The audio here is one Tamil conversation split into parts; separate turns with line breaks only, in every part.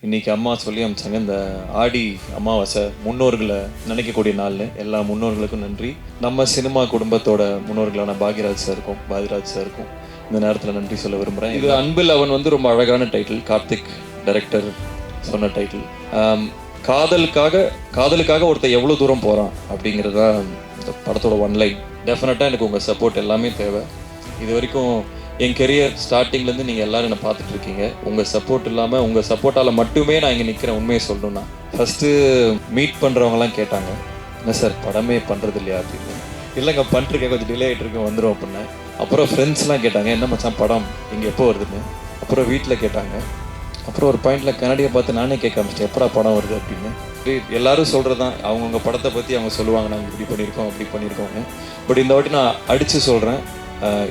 இன்றைக்கி அம்மா சொல்லி அமிச்சாங்க. இந்த ஆடி அமாவாசை முன்னோர்களை நினைக்கக்கூடிய நாள்னு எல்லா முன்னோர்களுக்கும் நன்றி. நம்ம சினிமா குடும்பத்தோட முன்னோர்களான பாக்யராஜ் சாருக்கும் பாதிராஜ் சாருக்கும் இந்த நேரத்தில் நன்றி சொல்ல விரும்புகிறேன். இது அன்பில் அவன் வந்து ரொம்ப அழகான டைட்டில், கார்த்திக் டைரக்டர் சொன்ன டைட்டில். காதலுக்காக ஒருத்தர் எவ்வளோ தூரம் போகிறான் அப்படிங்கிறது தான் இந்த படத்தோட ஒன்லைன். டெஃபினட்டாக எனக்கு உங்கள் சப்போர்ட் எல்லாமே தேவை. இது வரைக்கும் என் கெரியர் ஸ்டார்டிங்லேருந்து நீங்கள் எல்லோரும் என்னை பார்த்துட்ருக்கீங்க. உங்கள் சப்போர்ட் இல்லாமல், உங்கள் சப்போர்ட்டால் மட்டுமே நான் இங்கே நிற்கிறேன். உண்மையை சொல்லணும்னா ஃபஸ்ட்டு மீட் பண்ணுறவங்களாம் கேட்டாங்க, என்ன சார் படமே பண்ணுறது இல்லையா அப்படின்னு. இல்லைங்க பண்ணிருக்கேன், கொஞ்சம் டிலே ஆகிட்டு இருக்கேன், வந்துடும் அப்படின்னு. அப்புறம் ஃப்ரெண்ட்ஸ்லாம் கேட்டாங்க, என்ன மச்சான் படம் இங்கே எப்போ வருதுன்னு. அப்புறம் வீட்டில் கேட்டாங்க. அப்புறம் ஒரு பாயிண்டில் கன்னடியை பார்த்து நானே கேட்க ஆரம்பிச்சிட்டேன், எப்படா படம் வருது அப்படின்னு. எல்லாரும் சொல்கிறது தான், அவங்கவுங்க படத்தை பற்றி அவங்க சொல்லுவாங்க, நாங்கள் இப்படி பண்ணியிருக்கோம் அப்படி பண்ணியிருக்கோங்க. பட் இந்த வாட்டி நான் அடித்து சொல்கிறேன்,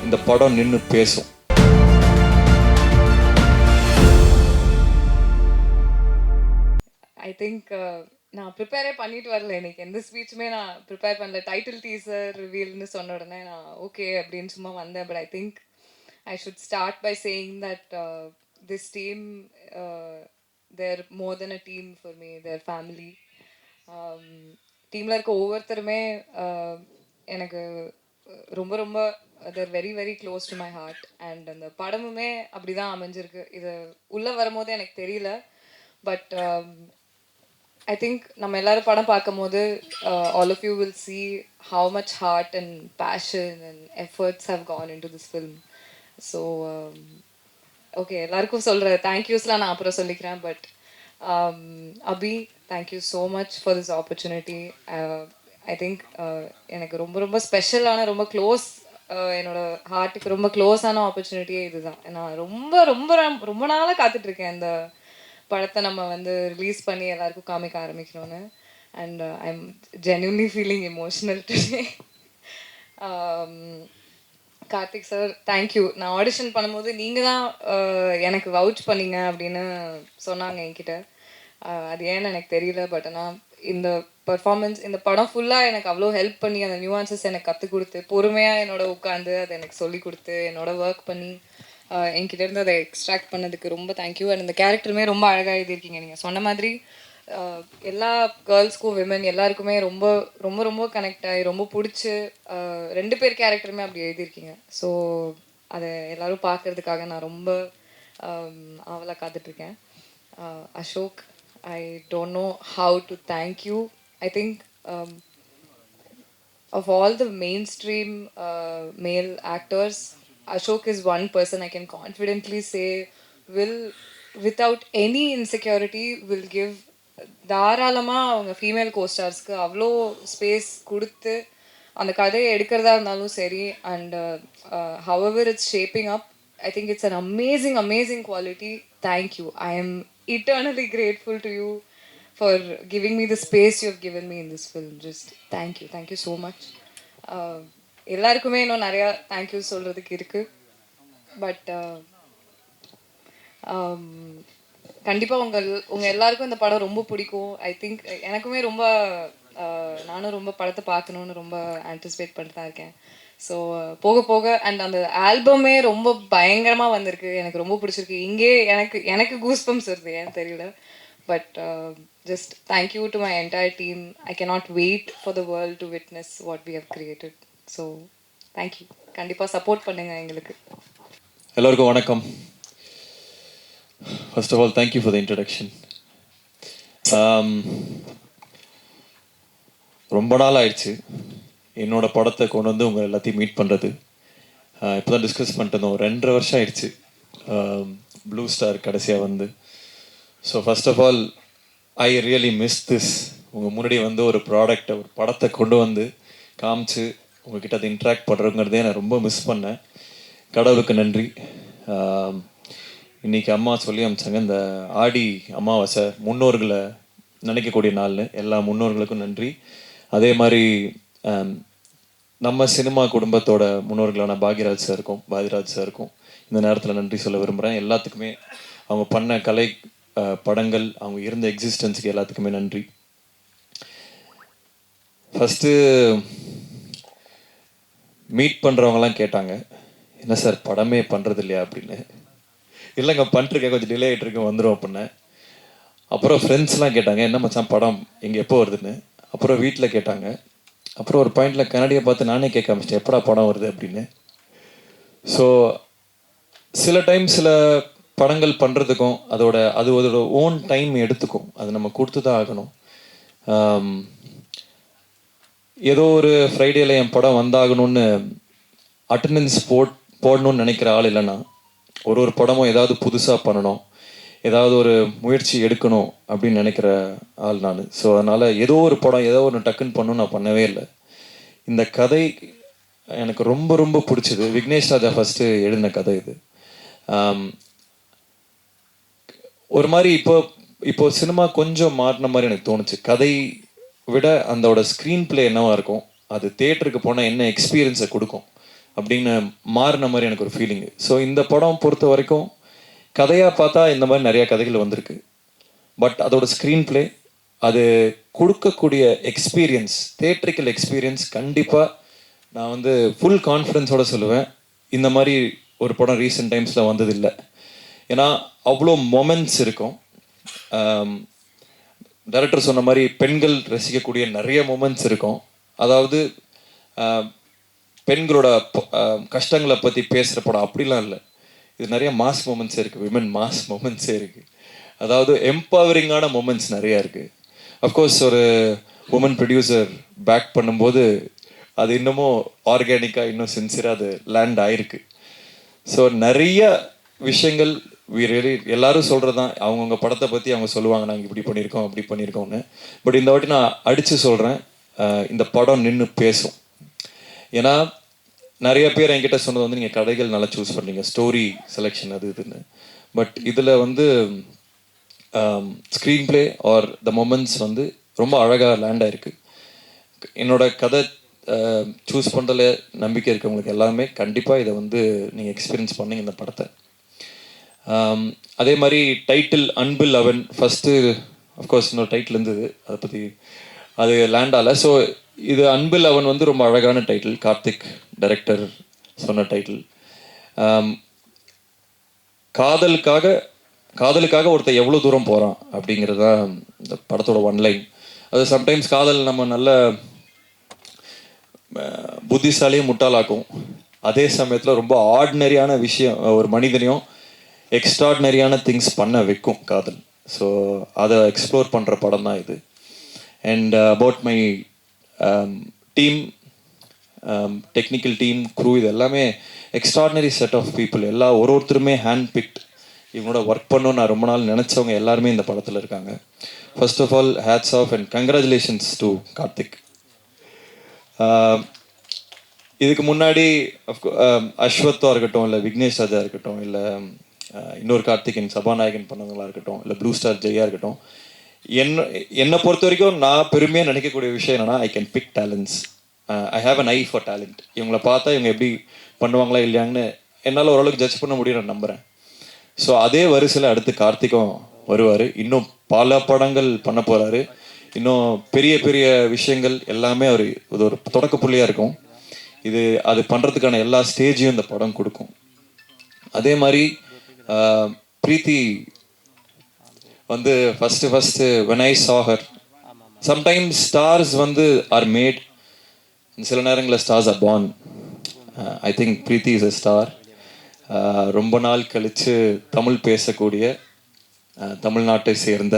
இந்த படம் நின்று பேசும்.
ஐ திங்க் நான் ப்ரிப்பேரே பண்ணிட்டு வரல. இன்னைக்கு எந்த ஸ்பீச்சுமே நான் ப்ரிப்பேர் பண்ணல. டைட்டில் டீசர் ரிவீல்னு சொன்ன உடனே நான் ஓகே அப்படின்னு சும்மா வந்தேன். But I think I should start by saying that this team they're more than a team for me, they're family. டீமில் இருக்க ஒவ்வொருத்தருமே எனக்கு ரொம்ப ரொம்ப they're very very close to my heart. And அந்த படமுமே அப்படி தான் அமைஞ்சிருக்கு. இது உள்ளே வரும்போது எனக்கு தெரியல. பட் I think நம்ம எல்லாரும் படம் பார்க்கும்போது all of you will see how much heart and passion and efforts have gone into this film. So okay, எல்லாருக்கும் சொல்கிற தேங்க்யூஸ்லாம் நான் அப்புறம் சொல்லிக்கிறேன். But Abhi, thank you so much for this opportunity. I think எனக்கு ரொம்ப ரொம்ப ஸ்பெஷலான, ரொம்ப க்ளோஸ், என்னோட ஹார்ட்டுக்கு ரொம்ப க்ளோஸான ஆப்பர்ச்சுனிட்டியே இதுதான். நான் ரொம்ப ரொம்ப ரொம்ப நாளாக காத்துட்ருக்கேன் இந்த படத்தை நம்ம வந்து ரிலீஸ் பண்ணி எல்லாருக்கும் காமிக்க ஆரம்பிக்கணும்னு. And I am genuinely feeling emotional today. Karthik sir, thank you. நான் ஆடிஷன் பண்ணும்போது நீங்கள் தான் எனக்கு வவுச் பண்ணீங்க அப்படின்னு சொன்னாங்க என்கிட்ட. அது ஏன்னு எனக்கு தெரியல. பட் ஆனால் இந்த பர்ஃபார்மன்ஸ், இந்த படம் ஃபுல்லாக எனக்கு அவ்வளோ ஹெல்ப் பண்ணி அந்த நியூவான்சஸ் எனக்கு கற்றுக் கொடுத்து, பொறுமையாக என்னோட உட்காந்து அதை எனக்கு சொல்லி கொடுத்து, என்னோட ஒர்க் பண்ணி என்கிட்டேருந்து அதை எக்ஸ்ட்ராக்ட் பண்ணதுக்கு ரொம்ப தேங்க்யூ. அண்ட் இந்த கேரக்டருமே ரொம்ப அழகாக எழுதியிருக்கீங்க. நீங்கள் சொன்ன மாதிரி எல்லா கேர்ள்ஸ்க்கும், விமன் எல்லாருக்குமே ரொம்ப ரொம்ப ரொம்ப கனெக்ட் ஆகி ரொம்ப பிடிச்சி 2 பேர் கேரக்டருமே அப்படி எழுதியிருக்கீங்க. ஸோ அதை எல்லோரும் பார்க்குறதுக்காக நான் ரொம்ப ஆவலாக காத்துட்ருக்கேன். Ashok, I don't know how to thank you. I think of all the mainstream male actors, Ashok is one person I can confidently say will, without any insecurity, will give தாராளமாக அவங்க ஃபீமேல் கோஸ்டார்ஸ்க்கு அவ்வளோ ஸ்பேஸ் கொடுத்து அந்த கதையை எடுக்கிறதா இருந்தாலும் சரி. And however it's shaping up, I think it's an amazing, amazing quality. Thank you. I am eternally grateful to you for giving me the space you have given me in this film. Just thank you. Thank you so much. எல்லாருக்குமே இன்னும் நிறையா தேங்க்யூ சொல்கிறதுக்கு இருக்குது. பட் கண்டிப்பாக உங்கள் எல்லாருக்கும் இந்த படம் ரொம்ப பிடிக்கும். ஐ திங்க் எனக்குமே ரொம்ப நானும் ரொம்ப படத்தை பார்க்கணுன்னு ரொம்ப ஆன்டிசிபேட் பண்ணிட்டு தான் இருக்கேன். ஸோ போக போக அண்ட் அந்த ஆல்பமே ரொம்ப பயங்கரமாக வந்திருக்கு. எனக்கு ரொம்ப பிடிச்சிருக்கு. இங்கே எனக்கு கூஸ்பம்ஸ் வருது, ஏன்னு தெரியல. But just thank you to my entire team. I cannot wait for the world to witness what we have created. So thank you. கண்டிப்பாக சப்போர்ட் பண்ணுங்கள் எங்களுக்கு.
எல்லோருக்கும் வணக்கம். First of all, thank you for the introduction. ரொம்ப நாள் ஆயிடுச்சு என்னோட படத்தை கொண்டு வந்து உங்கள் எல்லாத்தையும் மீட் பண்ணுறது. இப்போ தான் டிஸ்கஸ் பண்ணிட்டு இருந்தோம், 2.5 வருஷம் ஆயிடுச்சு ப்ளூ ஸ்டார் கடைசியாக வந்து. So first of all I really miss this. உங்கள் முன்னாடி வந்து ஒரு ப்ராடக்டை, ஒரு படத்தை கொண்டு வந்து காமிச்சு உங்கள்கிட்ட அதை இன்ட்ராக்ட் பண்ணுறதுங்கிறதே நான் ரொம்ப மிஸ் பண்ணேன். கடவுளுக்கு நன்றி. இன்றைக்கி அம்மா சொல்லி அமிச்சாங்க, இந்த ஆடி அமாவாசை முன்னோர்களை நினைக்கக்கூடிய நாள்னு எல்லா முன்னோர்களுக்கும் நன்றி. அதே மாதிரி நம்ம சினிமா குடும்பத்தோட முன்னோர்களான பாக்யராஜ் சாருக்கும் பாதிராஜ் சாருக்கும் இந்த நேரத்தில் நன்றி சொல்ல விரும்புகிறேன். எல்லாத்துக்குமே, அவங்க பண்ண கலை படங்கள், அவங்க இருந்த எக்ஸிஸ்டன்ஸுக்கு எல்லாத்துக்குமே நன்றி. ஃபஸ்ட்டு மீட் பண்ணுறவங்களாம் கேட்டாங்க, என்ன சார் படமே பண்ணுறது இல்லையா அப்படின்னு. இல்லைங்க பண்ணிருக்கேன், கொஞ்சம் டிலே ஆகிட்டு இருக்கேன், வந்துடும் அப்படின்னு. அப்புறம் ஃப்ரெண்ட்ஸ்லாம் கேட்டாங்க, என்ன மச்சான் படம் எங்கே எப்போ வருதுன்னு. அப்புறம் வீட்டில் கேட்டாங்க. அப்புறம் ஒரு பாயிண்டில் கண்ணாடியை பார்த்து நானே கேட்க ஆரம்பிச்சிட்டேன், எப்படா படம் வருது அப்படின்னு. ஸோ சில டைம் சில படங்கள் பண்ணுறதுக்கும் அதோட ஓன் டைம் எடுத்துக்கும். அது நம்ம கொடுத்து தான் ஆகணும். ஏதோ ஒரு ஃப்ரைடேல என் படம் வந்தாகணும்னு அட்டண்டன்ஸ் போடணும்னு நினைக்கிற ஆள் இல்லைன்னா, ஒரு படமும் ஏதாவது புதுசாக பண்ணணும், ஏதாவது ஒரு முயற்சி எடுக்கணும் அப்படின்னு நினைக்கிற ஆள் நான். ஸோ அதனால் ஏதோ ஒரு படம் ஏதோ ஒன்று டக்குன்னு பண்ணணும் நான் பண்ணவே இல்லை. இந்த கதை எனக்கு ரொம்ப ரொம்ப பிடிச்சது. விக்னேஷ் ராஜா ஃபஸ்ட்டு எழுதின கதை இது. ஒரு மாதிரி இப்போ சினிமா கொஞ்சம் மாறின மாதிரி எனக்கு தோணுச்சு. கதை விட அதோட ஸ்க்ரீன் பிளே என்னவா இருக்கும், அது தேட்டருக்கு போனால் என்ன எக்ஸ்பீரியன்ஸை கொடுக்கும் அப்படின்னு மாறின மாதிரி எனக்கு ஒரு ஃபீலிங்கு. ஸோ இந்த படம் பொறுத்த வரைக்கும் கதையாக பார்த்தா இந்த மாதிரி நிறையா கதைகள் வந்திருக்கு. பட் அதோட ஸ்க்ரீன் பிளே, அது கொடுக்கக்கூடிய எக்ஸ்பீரியன்ஸ், தேட்ரிக்கல் எக்ஸ்பீரியன்ஸ் கண்டிப்பாக நான் வந்து ஃபுல் கான்ஃபிடென்ஸோடு சொல்லுவேன், இந்த மாதிரி ஒரு படம் ரீசெண்ட் டைம்ஸில் வந்ததில்லை. ஏன்னா அவ்வளோ மொமெண்ட்ஸ் இருக்கும். டைரக்டர் சொன்ன மாதிரி பெண்கள் ரசிக்கக்கூடிய நிறைய மொமெண்ட்ஸ் இருக்கும். அதாவது பெண்களோட கஷ்டங்களை பற்றி பேசுகிற படம் அப்படிலாம் இல்லை. இது நிறைய மாஸ் மூமெண்ட்ஸே இருக்குது, விமன் மாஸ் மூமெண்ட்ஸே இருக்குது. அதாவது எம்பவரிங்கான மூமெண்ட்ஸ் நிறையா இருக்குது. அஃப்கோர்ஸ் ஒரு உமன் ப்ரொடியூசர் பேக் பண்ணும்போது அது இன்னமும் ஆர்கானிக்காக இன்னும் சின்சியராக அது லேண்ட் ஆகிருக்கு. ஸோ நிறைய விஷயங்கள் எல்லாரும் சொல்கிறது தான், அவங்கவுங்க படத்தை பற்றி அவங்க சொல்லுவாங்க, நாங்கள் இப்படி பண்ணியிருக்கோம் அப்படி பண்ணியிருக்கோம்னு. பட் இந்த வாட்டி நான் அடித்து சொல்கிறேன், இந்த படம் நின்று பேசும். ஏன்னா நிறைய பேர் என்கிட்ட சொன்னது வந்து நீங்கள் கதைகள் நல்லா சூஸ் பண்ணீங்க, ஸ்டோரி செலெக்ஷன் அது இதுன்னு. பட் இதில் வந்து screen play R the moments வந்து ரொம்ப அழகாக லேண்ட் ஆகிருக்கு. என்னோட கதை சூஸ் பண்ணுறதுல நம்பிக்கை இருக்கவங்களுக்கு எல்லாருமே கண்டிப்பாக இதை வந்து நீங்கள் எக்ஸ்பீரியன்ஸ் பண்ணீங்க இந்த படத்தை. அதே மாதிரி டைட்டில் அன்பில் அவன் ஃபஸ்ட்டு அஃப்கோர்ஸ் இன்னொரு டைட்டில் இருந்தது, அதை பற்றி அது லேண்ட் ஆகலை. ஸோ இது அன்பில் அவன் வந்து ரொம்ப அழகான டைட்டில், கார்த்திக் டைரக்டர் சொன்ன டைட்டில். காதலுக்காக ஒருத்தர் எவ்வளோ தூரம் போகிறான் அப்படிங்கிறது தான் இந்த படத்தோட ஒன்லைன். அது சம்டைம்ஸ் காதல் நம்ம நல்ல புத்திசாலியும் முட்டாளாக்கும், அதே சமயத்தில் ரொம்ப ஆர்டினரியான விஷயம் ஒரு மனிதனையும் எக்ஸ்ட்ராடினரியான திங்ஸ் பண்ண வைக்கும் காதல். ஸோ அதை எக்ஸ்ப்ளோர் பண்ணுற படம் தான் இது. And about my team, technical team, crew, இது எல்லாமே எக்ஸ்ட்ராடினரி செட் ஆஃப் பீப்புள். ஒருத்தருமே ஹேண்ட் பிக்ட். இவங்களோட ஒர்க் பண்ணணும்னு நான் ரொம்ப நாள் நினச்சவங்க எல்லாருமே இந்த படத்தில் இருக்காங்க. First of all hats off and congratulations to Karthik. இதுக்கு முன்னாடி அஸ்வத்தா இருக்கட்டும், இல்லை விக்னேஷ் ராஜா இருக்கட்டும், இல்லை இன்னொரு கார்த்திகன் சபாநாயகன் பண்ணவங்களா இருக்கட்டும், இல்லை ப்ளூ ஸ்டார் ஜெயா இருக்கட்டும், என்னை பொறுத்த வரைக்கும் நான் பெருமையாக நினைக்கக்கூடிய விஷயம் என்னென்னா, I can big talents. I have an I for talent. இவங்களை பார்த்தா இவங்க எப்படி பண்ணுவாங்களா இல்லையாங்கன்னு என்னால் ஓரளவுக்கு ஜட்ஜ் பண்ண முடியும், நான் நம்புகிறேன். ஸோ அதே வரிசையில் அடுத்து கார்த்திக்கும் வருவார். இன்னும் பல படங்கள் பண்ண போகிறாரு. இன்னும் பெரிய பெரிய விஷயங்கள் எல்லாமே அவர் இது ஒரு தொடக்க புள்ளியாக இருக்கும். அது பண்ணுறதுக்கான எல்லா ஸ்டேஜையும் இந்த படம் கொடுக்கும். அதே மாதிரி பிரீத்தி வந்து first when I saw her, sometimes stars வந்து are made, சில நேரங்களில் stars are born. I think Preethi is a star. ரொம்ப நாள் கழித்து தமிழ் பேசக்கூடிய தமிழ்நாட்டை சேர்ந்த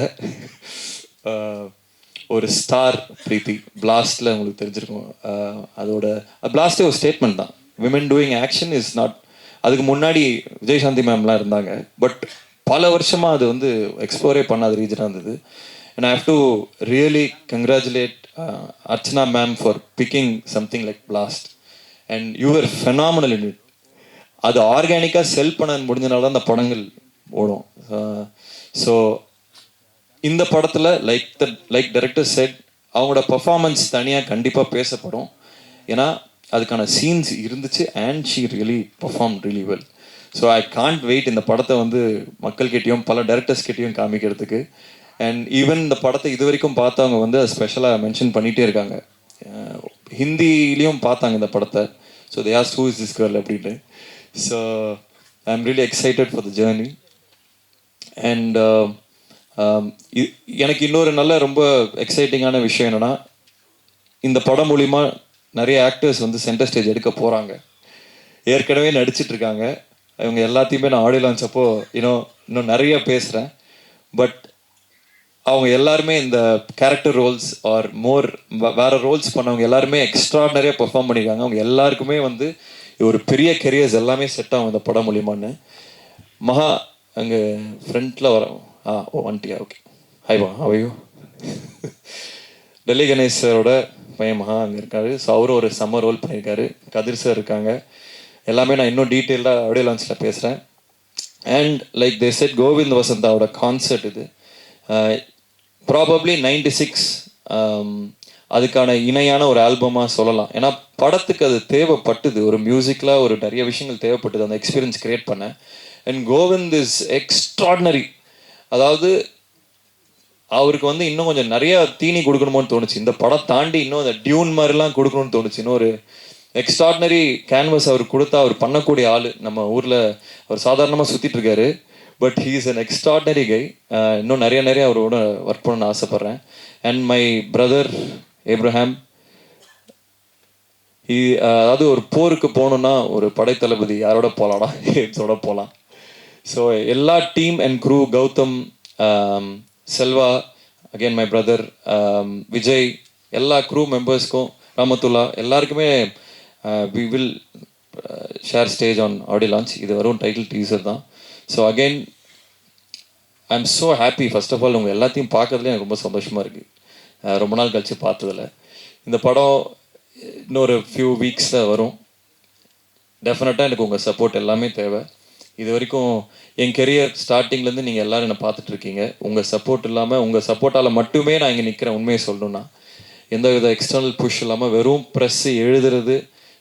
ஒரு ஸ்டார் பிரீத்தி. பிளாஸ்டில் உங்களுக்கு தெரிஞ்சிருக்கும். பிளாஸ்டே ஒரு ஸ்டேட்மெண்ட் தான், women doing action is not. அதுக்கு முன்னாடி விஜயசாந்தி மேம்லாம் இருந்தாங்க, பட் பல வருஷமாக அது வந்து எக்ஸ்ப்ளோரே பண்ணாத ரீஜனாக இருந்தது. And I have to really congratulate Archana ma'am for picking something like blast. And you are phenomenal in it. அது ஆர்கானிக்காக செல் பண்ண முடிஞ்சனால தான் அந்த படங்கள் ஓடும். ஸோ இந்த படத்தில் லைக் டைரக்டர் செட், அவங்களோட பர்ஃபார்மன்ஸ் தனியாக கண்டிப்பாக பேசப்படும். ஏன்னா அதுக்கான சீன்ஸ் இருந்துச்சு. And she really perform really well. So I can't wait இந்த படத்தை வந்து மக்கள்கிட்டையும் பல டைரக்டர்ஸ்கிட்டையும் காமிக்கிறதுக்கு. அண்ட் ஈவன் இந்த படத்தை இது வரைக்கும் பார்த்தவங்க வந்து அது ஸ்பெஷலாக மென்ஷன் பண்ணிகிட்டே இருக்காங்க. ஹிந்திலையும் பார்த்தாங்க இந்த படத்தை. So they asked who is this girl அப்படின்ட்டு. So I am really excited for the journey. And எனக்கு இன்னொரு நல்ல ரொம்ப எக்ஸைட்டிங்கான விஷயம் என்னென்னா, இந்த படம் மூலிமா நிறைய ஆக்டர்ஸ் வந்து சென்டர் ஸ்டேஜ் எடுக்க போகிறாங்க. ஏற்கனவே நடிச்சிட்டு இருக்காங்க. இவங்க எல்லாத்தையுமே நான் ஆடியோ லான்ச் அப்போ இன்னும் நிறைய பேசுகிறேன். பட் அவங்க எல்லாருமே இந்த கேரக்டர் ரோல்ஸ் ஆர் வேறு ரோல்ஸ் பண்ணவங்க எல்லாருமே எக்ஸ்ட்ராடனரியாக பெர்ஃபார்ம் பண்ணியிருக்காங்க. அவங்க எல்லாருக்குமே வந்து ஒரு பெரிய கெரியர்ஸ் எல்லாமே செட் ஆகும் இந்த படம் மூலிமான்னு. மகா அங்கே ஃப்ரண்ட்டில் வரோம். வந்துட்டியா? ஓகே. ஹைவா அவையோ. டெல்லி கணேஷ் சாரோட பையன் மகா அங்கே இருக்காரு. ஸோ அவரும் ஒரு செம்ம ரோல் பண்ணியிருக்காரு. கதிர் சார் இருக்காங்க. எல்லாமே நான் இன்னும் டீட்டெயிலாக ஆடியோ லான்ச்சில் பேசுகிறேன். And like they said Govind வசந்தாவோட கான்சர்ட் இது. ப்ராபப்ளி 96 அதுக்கான இணையான ஒரு ஆல்பமாக சொல்லலாம். ஏன்னா படத்துக்கு அது தேவைப்பட்டது. ஒரு மியூசிக்கில் ஒரு நிறைய விஷயங்கள் தேவைப்பட்டது அந்த எக்ஸ்பீரியன்ஸ் க்ரியேட் பண்ண. And Kovind is extraordinary. அதாவது அவருக்கு வந்து இன்னும் கொஞ்சம் நிறைய தீனி கொடுக்கணுமோன்னு தோணுச்சு. இந்த படம் தாண்டி இன்னும் அந்த டியூன் மாதிரிலாம் கொடுக்கணும்னு தோணுச்சு. இன்னும் ஒரு எக்ஸ்ட்ராடினரி கேன்வஸ் அவர் கொடுத்தா அவர் பண்ணக்கூடிய ஆள். நம்ம ஊரில் அவர் சாதாரணமாக சுற்றிட்டு இருக்காரு. But he is an extraordinary guy. இன்னும் நிறைய அவரோட ஒர்க் பண்ணணும்னு ஆசைப்பட்றேன். அண்ட் மை பிரதர் ஏப்ரஹாம், அதாவது ஒரு போருக்கு போகணுன்னா ஒரு படைத்தளபதி யாரோட போகலாம்னா இதோட போகலாம். ஸோ எல்லா team and crew, Gautham, Selva, again my brother Vijay, எல்லா க்ரூ மெம்பர்ஸ்க்கும், ராமத்துல்லா எல்லாருக்குமே we will share stage on audio launch. இது வரும் டைட்டில் டீசர் தான். So again I am so happy. First of all உங்கள் எல்லாத்தையும் பார்க்கறதுல எனக்கு ரொம்ப சந்தோஷமாக இருக்குது. ரொம்ப நாள் கழித்து பார்த்ததில்ல. இந்த படம் இன்னொரு ஃபியூ வீக்ஸில் வரும். டெஃபினட்டாக எனக்கு உங்கள் சப்போர்ட் எல்லாமே தேவை. இது வரைக்கும் என் கெரியர் ஸ்டார்டிங்லேருந்து நீங்கள் எல்லோரும் என்னை பார்த்துட்ருக்கீங்க. உங்கள் சப்போர்ட் இல்லாமல், உங்கள் சப்போர்ட்டால் மட்டுமே நான் இங்கே நிற்கிறேன். உண்மையை சொல்லணுன்னா எந்த வித எக்ஸ்டர்னல் புஷ் இல்லாமல் வெறும் ப்ரெஸ்ஸு எழுதுறது,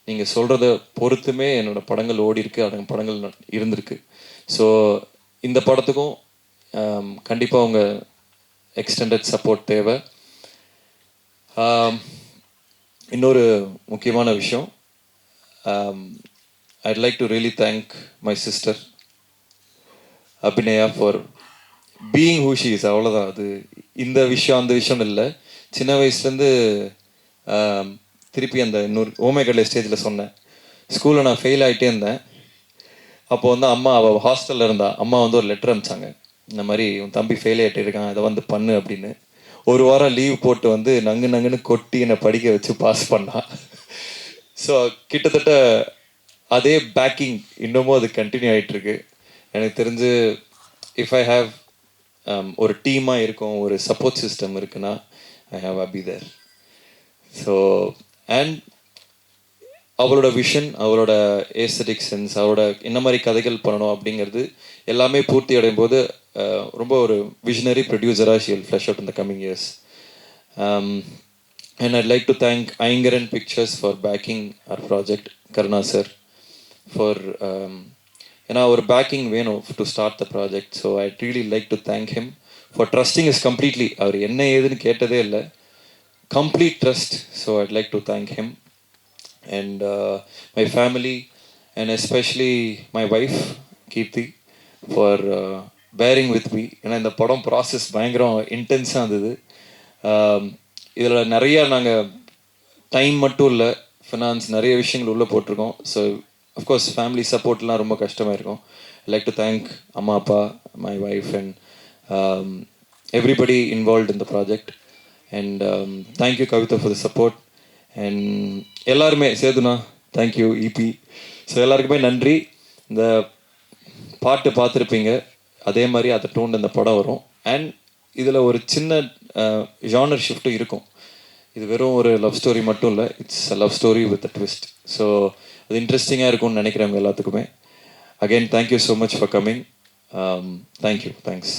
நீங்கள் சொல்கிறத பொறுத்துமே என்னோடய படங்கள் ஓடி இருக்கு, அந்த படங்கள் இருந்திருக்கு. ஸோ இந்த படத்துக்கும் கண்டிப்பாக உங்கள் எக்ஸ்டெண்டட் சப்போர்ட் தேவை. இன்னொரு முக்கியமான விஷயம், I'd like to really thank my sister Abhinaya for being who she is. அவ்வளோதான். அது இந்த விஷயம் அந்த விஷயம் இல்லை. சின்ன வயசுலேருந்து திருப்பி அந்த இன்னொரு ஓமேகடலை ஸ்டேஜில் சொன்னேன். ஸ்கூலில் நான் ஃபெயில் ஆகிட்டே இருந்தேன். அப்போ வந்து அம்மா, அவள் ஹாஸ்டலில் இருந்தா, அம்மா வந்து ஒரு லெட்டர் அனுப்பிச்சாங்க. இந்த மாதிரி உன் தம்பி ஃபெயில் ஆகிட்டே இருக்கான், இதை வந்து பண்ணு அப்படின்னு. ஒரு வாரம் லீவ் போட்டு வந்து நங்குன்னு கொட்டி என்னை படிக்க வச்சு பாஸ் பண்ணான். ஸோ கிட்டத்தட்ட அதே பேக்கிங் இன்னமும் அது கண்டினியூ ஆகிட்டுருக்கு. எனக்கு தெரிஞ்சு இஃப் ஐ ஹாவ் ஒரு டீமாக இருக்கும், ஒரு சப்போர்ட் சிஸ்டம் இருக்குன்னா I have Abhi there. So and அவளோட விஷன், அவளோட ஏஸ்தட்டிக் சென்ஸ், அவளோட என்ன மாதிரி கதைகள் பண்ணணும் அப்படிங்கிறது எல்லாமே பூர்த்தி அடையும் போது ரொம்ப ஒரு விஷனரி ப்ரொடியூசராக she will flush out in the coming years. And I'd like to thank Ayngaran pictures for backing our project, Karuna sir for ஏன்னா ஒரு பேக்கிங் வேணும் to start the project. So I really like to thank him for trusting is completely. அவர் என்ன ஏதுன்னு கேட்டதே இல்லை, complete trust. So I'd like to thank him. And my family, and especially my wife Keerthi, for bearing with me. ஏன்னா இந்த படம் ப்ராசஸ் பயங்கரம் இன்டென்ஸாக இருந்தது. இதில் நிறையா நாங்கள் டைம் மட்டும் இல்லை, ஃபினான்ஸ் நிறைய விஷயங்கள் உள்ளே போட்டிருக்கோம். ஸோ அஃப்கோர்ஸ் ஃபேமிலி சப்போர்ட்லாம் ரொம்ப கஷ்டமாக இருக்கும். ஐ லைக் டு தேங்க் அம்மா, அப்பா, my wife and everybody involved in the project. And thank you Kavitha for the support. And எல்லாருமே சேதுனா, தேங்க்யூ இபி. ஸோ எல்லாருக்குமே நன்றி. இந்த பாட்டு பார்த்துருப்பீங்க, அதே மாதிரி அதை டோன் இந்த படம் வரும். அண்ட் இதில் ஒரு சின்ன ஜானர் ஷிஃப்ட்டும் இருக்கும். இது வெறும் ஒரு லவ் ஸ்டோரி மட்டும் இல்லை, it's a love story with a twist. So அது இன்ட்ரெஸ்டிங்காக இருக்கும்னு நினைக்கிறவங்க எல்லாத்துக்குமே. Again thank you so much for coming. Thank you, thanks.